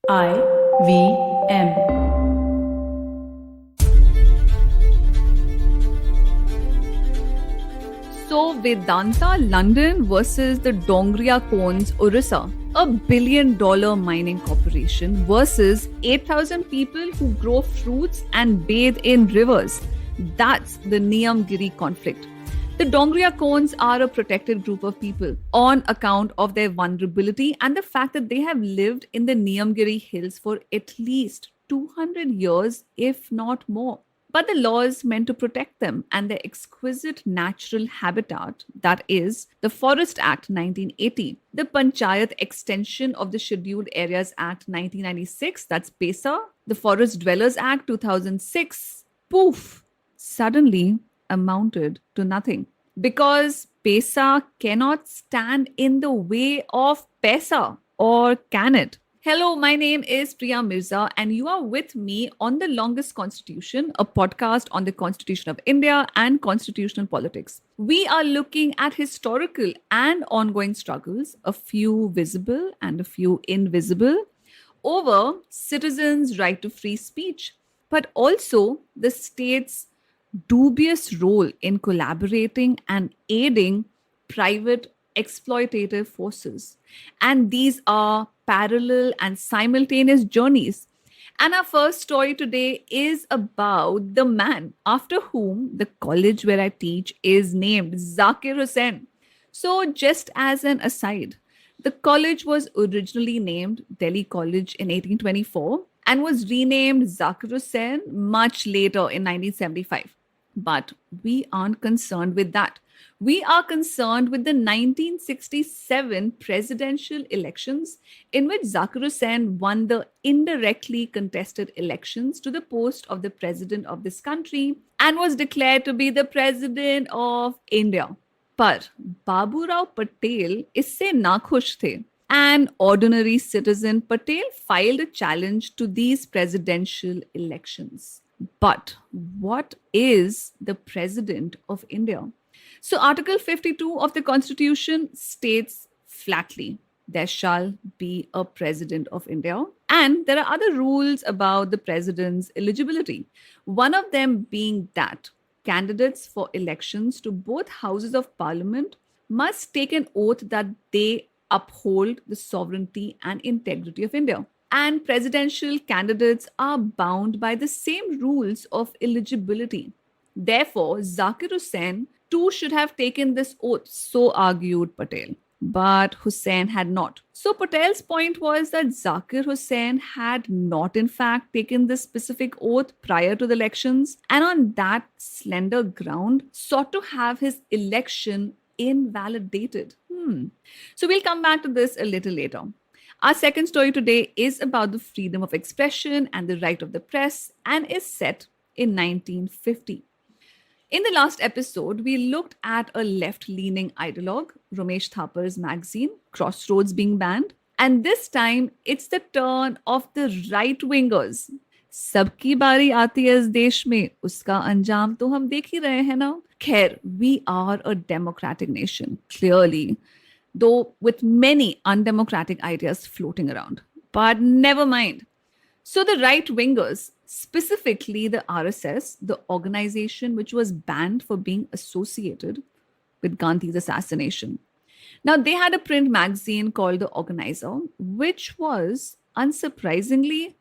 IVM. So, Vedanta London versus the Dongria Kondhs Orissa, a billion-dollar mining corporation versus 8,000 people who grow fruits and bathe in rivers. That's the Niyamgiri conflict. The Dongria Kondhs are a protected group of people on account of their vulnerability and the fact that they have lived in the Niyamgiri hills for at least 200 years, if not more. But the laws meant to protect them and their exquisite natural habitat, that is, the Forest Act 1980, the Panchayat Extension of the Scheduled Areas Act 1996, that's PESA, the Forest Dwellers Act 2006, poof, suddenly amounted to nothing. Because PESA cannot stand in the way of PESA, or can it? Hello, my name is Priya Mirza, and you are with me on The Longest Constitution, a podcast on the Constitution of India and constitutional politics. We are looking at historical and ongoing struggles, a few visible and a few invisible, over citizens' right to free speech, but also the state's dubious role in collaborating and aiding private exploitative forces. And these are parallel and simultaneous journeys. And our first story today is about the man after whom the college where I teach is named, Zakir Hussain. So, just as an aside, the college was originally named Delhi College in 1824 and was renamed Zakir Hussain much later in 1975. But we aren't concerned with that. We are concerned with the 1967 presidential elections in which Zakir Hussain won the indirectly contested elections to the post of the president of this country and was declared to be the president of India. But Babu Rao Patel इससे नाखुश थे. An ordinary citizen, Patel filed a challenge to these presidential elections. But what is the president of India? So, Article 52 of the Constitution states flatly there shall be a president of India. And there are other rules about the president's eligibility. One of them being that candidates for elections to both houses of parliament must take an oath that they uphold the sovereignty and integrity of India. And presidential candidates are bound by the same rules of eligibility. Therefore, Zakir Hussain too should have taken this oath, so argued Patel. But Hussain had not. So Patel's point was that Zakir Hussain had not, in fact, taken this specific oath prior to the elections, and on that slender ground, sought to have his election invalidated. So we'll come back to this a little later. Our second story today is about the freedom of expression and the right of the press and is set in 1950. In the last episode, we looked at a left-leaning ideologue, Ramesh Thapar's magazine, Crossroads, being banned. And this time, it's the turn of the right-wingers. सबकी बारी आती है इस देश में, उसका अंजाम तो हम देख ही रहे हैं ना. Khair, we are a democratic nation, clearly, though with many undemocratic ideas floating around. But never mind. So the right-wingers, specifically the RSS, the organization which was banned for being associated with Gandhi's assassination. Now, they had a print magazine called The Organizer, which was, unsurprisingly,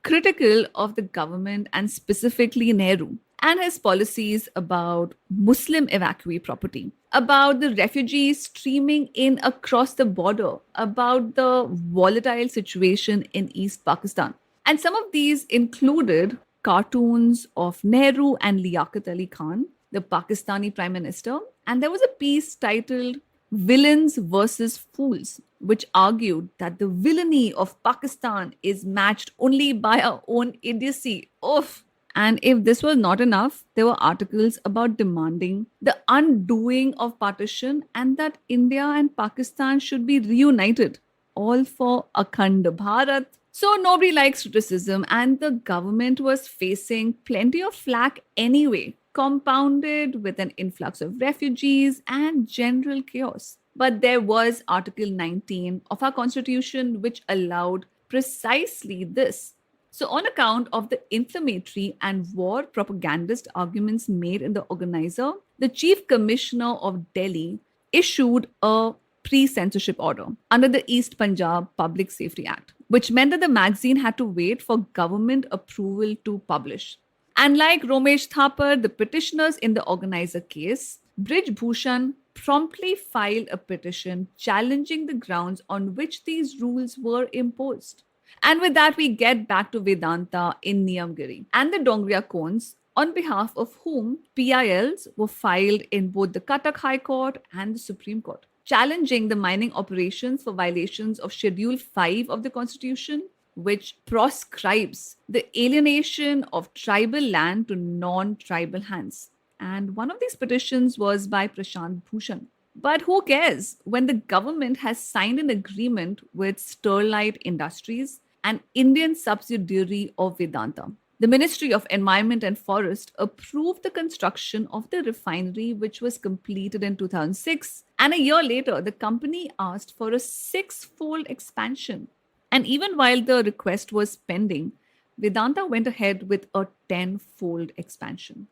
critical of the government and specifically Nehru and his policies about Muslim evacuee property, about the refugees streaming in across the border, about the volatile situation in East Pakistan. And some of these included cartoons of Nehru and Liaquat Ali Khan, the Pakistani Prime Minister. And there was a piece titled Villains versus Fools, which argued that the villainy of Pakistan is matched only by our own idiocy. Oof. And if this was not enough, there were articles about demanding the undoing of partition and that India and Pakistan should be reunited, all for Akhand Bharat. So nobody likes criticism, and the government was facing plenty of flack anyway, compounded with an influx of refugees and general chaos. But there was Article 19 of our constitution, which allowed precisely this. So, on account of the inflammatory and war propagandist arguments made in the organizer, the Chief Commissioner of Delhi issued a pre censorship order under the East Punjab Public Safety Act, which meant that the magazine had to wait for government approval to publish. And like Romesh Thapar, the petitioners in the organizer case, Brij Bhushan promptly filed a petition challenging the grounds on which these rules were imposed. And with that, we get back to Vedanta in Niyamgiri and the Dongria Kondhs, on behalf of whom PILs were filed in both the Cuttack High Court and the Supreme Court, challenging the mining operations for violations of Schedule 5 of the Constitution, which proscribes the alienation of tribal land to non-tribal hands. And one of these petitions was by Prashant Bhushan. But who cares when the government has signed an agreement with Sterlite Industries, an Indian subsidiary of Vedanta? The Ministry of Environment and Forest approved the construction of the refinery, which was completed in 2006. And a year later, the company asked for a six-fold expansion. And even while the request was pending, Vedanta went ahead with a tenfold expansion.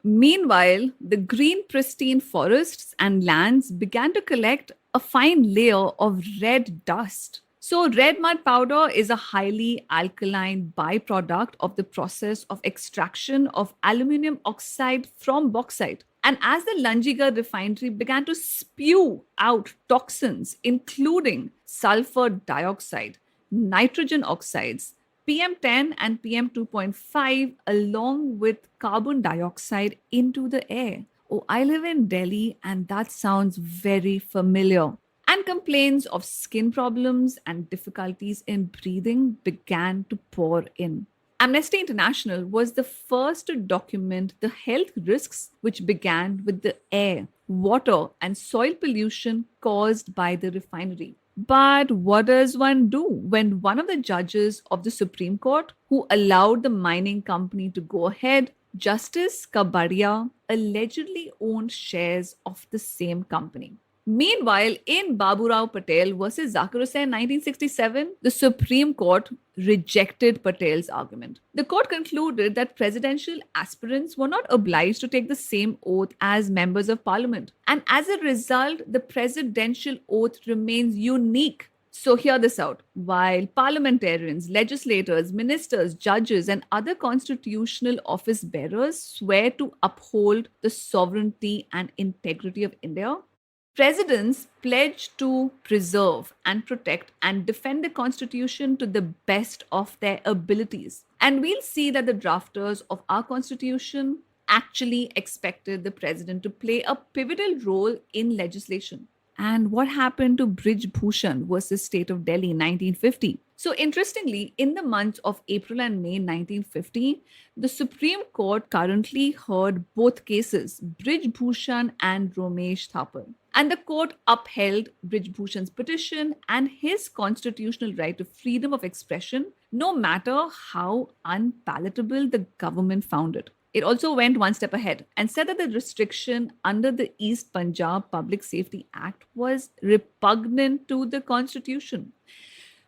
Meanwhile, the green, pristine forests and lands began to collect a fine layer of red dust. So, red mud powder is a highly alkaline byproduct of the process of extraction of aluminum oxide from bauxite. And as the Lanjigarh refinery began to spew out toxins, including sulfur dioxide, nitrogen oxides, PM10 and PM2.5, along with carbon dioxide into the air. Oh, I live in Delhi and that sounds very familiar. And complaints of skin problems and difficulties in breathing began to pour in. Amnesty International was the first to document the health risks which began with the air, water, and soil pollution caused by the refinery. But what does one do when one of the judges of the Supreme Court who allowed the mining company to go ahead, Justice Kabadia, allegedly owned shares of the same company? Meanwhile, in Baburao Patel versus Zakir Hussain 1967, the Supreme Court rejected Patel's argument. The court concluded that presidential aspirants were not obliged to take the same oath as members of parliament. And as a result, the presidential oath remains unique. So hear this out. While parliamentarians, legislators, ministers, judges, and other constitutional office bearers swear to uphold the sovereignty and integrity of India, presidents pledge to preserve and protect and defend the Constitution to the best of their abilities. And we'll see that the drafters of our Constitution actually expected the president to play a pivotal role in legislation. And what happened to Brij Bhushan versus State of Delhi in 1950? So interestingly, in the months of April and May 1950, the Supreme Court currently heard both cases, Brij Bhushan and Romesh Thapar. And the court upheld Brij Bhushan's petition and his constitutional right to freedom of expression, no matter how unpalatable the government found it. It also went one step ahead and said that the restriction under the East Punjab Public Safety Act was repugnant to the Constitution.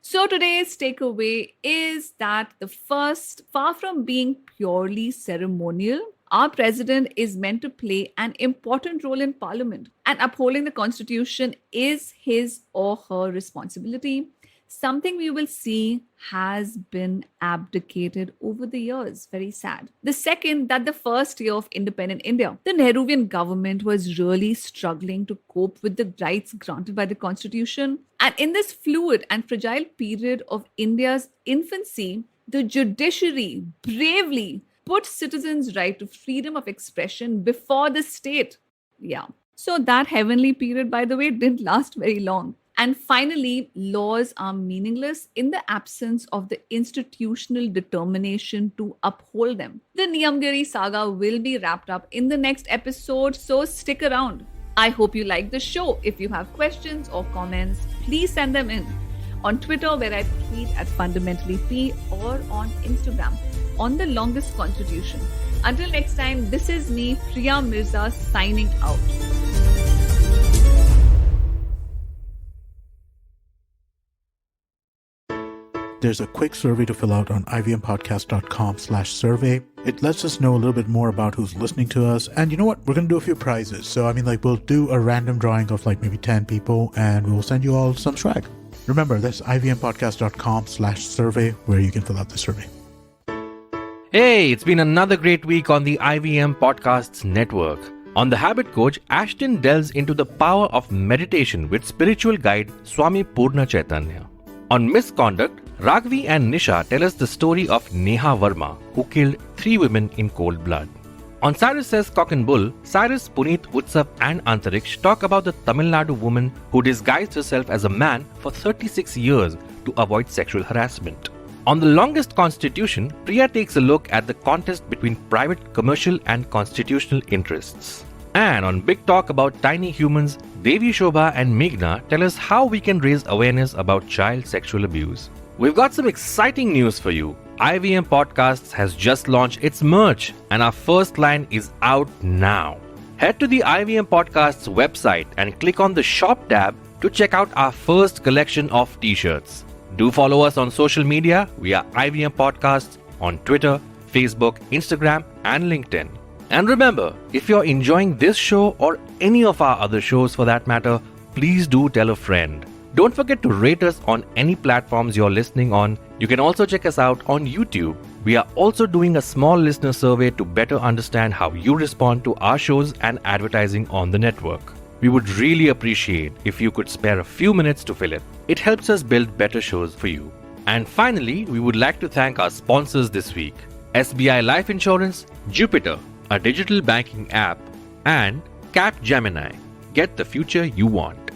So today's takeaway is that the first, far from being purely ceremonial, our president is meant to play an important role in parliament, and upholding the Constitution is his or her responsibility. Something we will see has been abdicated over the years. Very sad. The second, that the first year of independent India, the Nehruvian government was really struggling to cope with the rights granted by the Constitution. And in this fluid and fragile period of India's infancy, the judiciary bravely put citizens' right to freedom of expression before the state. Yeah. So that heavenly period, by the way, didn't last very long. And finally, laws are meaningless in the absence of the institutional determination to uphold them. The Niyamgiri saga will be wrapped up in the next episode, so stick around. I hope you like the show. If you have questions or comments, please send them in. On Twitter, where I tweet at FundamentallyP, or on Instagram, on The Longest Constitution. Until next time, this is me, Priya Mirza, signing out. there's a quick survey to fill out on ivmpodcast.com/survey. It lets us know a little bit more about who's listening to us. And you know what? We're going to do a few prizes. So, we'll do a random drawing of maybe 10 people and we'll send you all some swag. Remember, that's ivmpodcast.com/survey where you can fill out the survey. Hey, it's been another great week on the IVM Podcasts Network. On The Habit Coach, Ashton delves into the power of meditation with spiritual guide Swami Purna Chaitanya. On Misconduct, Raghavi and Nisha tell us the story of Neha Verma, who killed 3 women in cold blood. On Cyrus Says Cock and Bull, Cyrus, Puneet, Utsav and Antariksh talk about the Tamil Nadu woman who disguised herself as a man for 36 years to avoid sexual harassment. On The Longest Constitution, Priya takes a look at the contest between private, commercial and constitutional interests. And on Big Talk about tiny humans, Devi Shobha and Meghna tell us how we can raise awareness about child sexual abuse. We've got some exciting news for you. IVM Podcasts has just launched its merch and our first line is out now. Head to the IVM Podcasts website and click on the shop tab to check out our first collection of t-shirts. Do follow us on social media. We are IVM Podcasts on Twitter, Facebook, Instagram and LinkedIn. And remember, if you're enjoying this show or any of our other shows for that matter, please do tell a friend. Don't forget to rate us on any platforms you're listening on. You can also check us out on YouTube. We are also doing a small listener survey to better understand how you respond to our shows and advertising on the network. We would really appreciate if you could spare a few minutes to fill it. It helps us build better shows for you. And finally, we would like to thank our sponsors this week: SBI Life Insurance, Jupiter, a digital banking app, and Capgemini. Get the future you want.